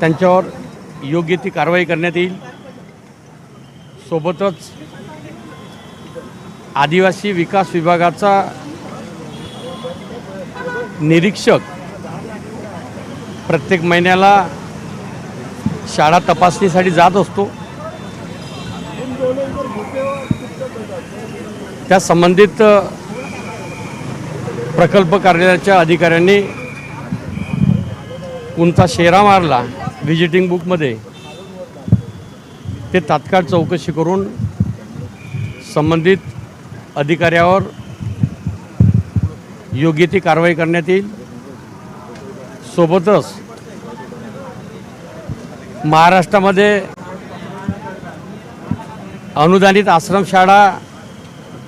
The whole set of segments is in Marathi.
त्यांच्यावर योग्य ती कारवाई करण्यात येईल। सोबतच आदिवासी विकास विभागाचा निरीक्षक प्रत्येक महिन्याला शाळा तपासणीसाठी जात असतो। त्या संबंधित प्रकल्प कार्यालयाच्या अधिकाऱ्यांनी कोणता शेरा मारला व्हिजिटिंग बुकमध्ये ते तात्काळ चौकशी करून संबंधित अधिकाऱ्यावर योग्य ती कारवाई करण्यात येईल। सोबतच महाराष्ट्रामध्ये अनुदानित आश्रमशाळा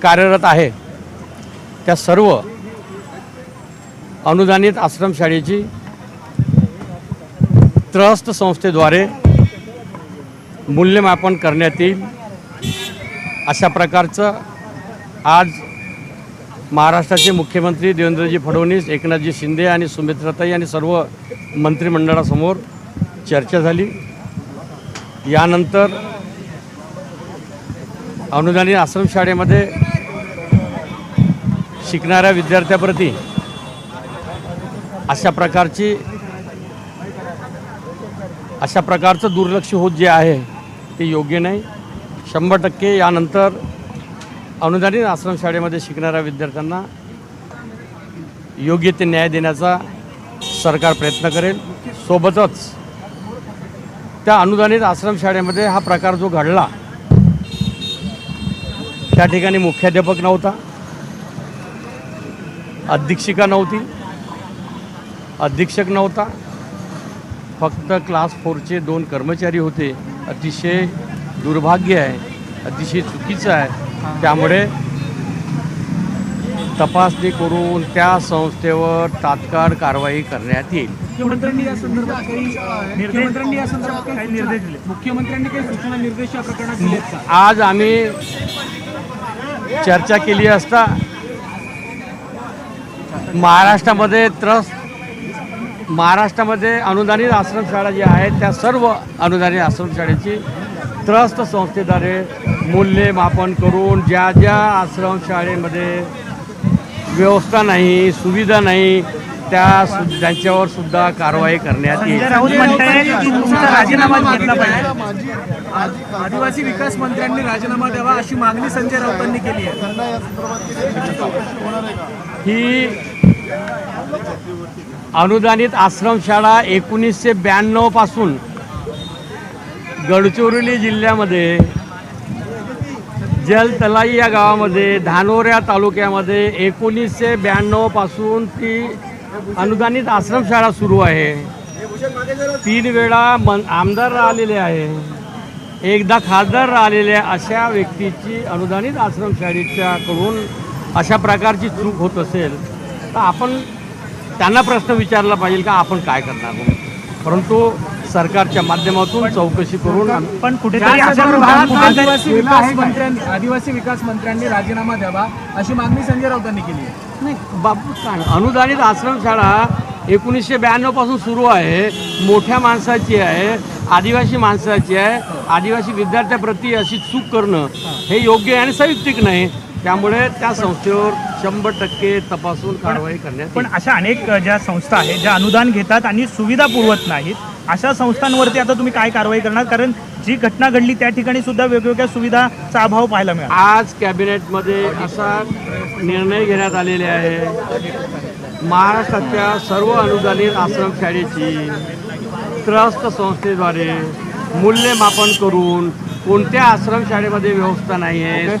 कार्यरत आहे, त्या सर्व अनुदानित आश्रमशाळेची ट्रस्ट संस्थेद्वारे मूल्यमापन करण्यात येईल। अशा प्रकारचं आज महाराष्ट्राचे मुख्यमंत्री देवेंद्रजी फडणवीस, एकनाथजी शिंदे आणि सुमित्राताई आणि सर्व मंत्रिमंडळासमोर चर्चा झाली। यानंतर अनुदानित आश्रमशाळेमध्ये शिकणाऱ्या विद्यार्थ्याप्रती अशा प्रकारचं दुर्लक्ष होत जे आहे ते योग्य नाही। 100% यानंतर अनुदानित आश्रमशाळेमध्ये शिकणाऱ्या विद्यार्थ्यांना योग्य ते न्याय देण्याचा सरकार प्रयत्न करेल। सोबतच त्या अनुदानित आश्रमशाळेमध्ये हा प्रकार जो घडला त्या ठिकाणी मुख्याध्यापक नव्हता, अधीक्षिका नव्हती, अधीक्षक नव्हता, फक्त क्लास 4चे 2 कर्मचारी होते। अतिशय दुर्भाग्य आहे, अतिशय चुकीचं आहे। त्यामुळे तपासणी करून त्या संस्थेवर तात्काळ कारवाई करण्यात येईल। मुख्यमंत्र्यांनी या संदर्भात काही निर्देश दिले? मुख्यमंत्र्यांनी काही सूचना निर्देश या प्रकरणात दिलेत का? आज आम्ही चर्चा केली असता महाराष्ट्रामध्ये अनुदानित आश्रमशाळा जी आहेत त्या सर्व अनुदानित आश्रमशाळेची ट्रस्ट संस्थेद्वारे मूल्यमापन करून ज्या ज्या आश्रमशाळेमध्ये व्यवस्था नाही, सुविधा नाही, त्यांच्यावर सुद्धा कारवाई करण्यात येईल। राजीनामा घेतला पाहिजे। आदिवासी विकास मंत्र्यांनी राजीनामा द्यावा अशी मागणी संजय राऊतांनी केली आहे। ही अनुदानित आश्रमशाळा 1992 पासून गडचिरोली जिल्ह्यामध्ये जलतलाई या गावामध्ये धानोऱ्या तालुक्यामध्ये 1992 पासून ती अनुदानित आश्रमशाळा सुरू आहे। 3 वेळा आमदार राहिलेले आहे, एकदा खासदार राहिलेले अशा व्यक्तीची अनुदानित आश्रमशाळेच्या कडून अशा प्रकारची चूक होत असेल तर आपण त्यांना प्रश्न विचारला पाहिजे का आपण काय करणार म्हणून। परंतु सरकारच्या माध्यमातून चौकशी करून पण कुठेतरी आदिवासी विकास मंत्र्यांनी राजीनामा द्यावा अशी मागणी संजय राऊतांनी केली आहे। नाही बाबू, अनुदानित आश्रमशाळा 1992 पासून सुरू आहे, मोठ्या माणसाची आहे, आदिवासी माणसाची आहे। आदिवासी विद्यार्थ्याप्रती अशी चूक करणं हे योग्य आणि संयुक्तिक नाही। त्यामुळे त्या संस्थेवर 100% तपासून कारवाई करण्यात। पण अशा अनेक ज्या संस्था आहेत ज्या अनुदान घेतात आणि सुविधा पुरवत नाहीत, अशा संस्थांवरती आता तुम्ही काय कारवाई करणार? कारण जी घटना घडली त्या ठिकाणी सुद्धा वेगवेगळ्या सुविधाचा अभाव पाहायला मिळाला। आज कॅबिनेटमध्ये असा निर्णय घेण्यात आलेले आहे, महाराष्ट्राच्या सर्व अनुदानित आश्रमशाळेची ट्रस्ट संस्थेद्वारे मूल्यमापन करून कोणत्या आश्रमशाळेमध्ये व्यवस्था नाही आहे,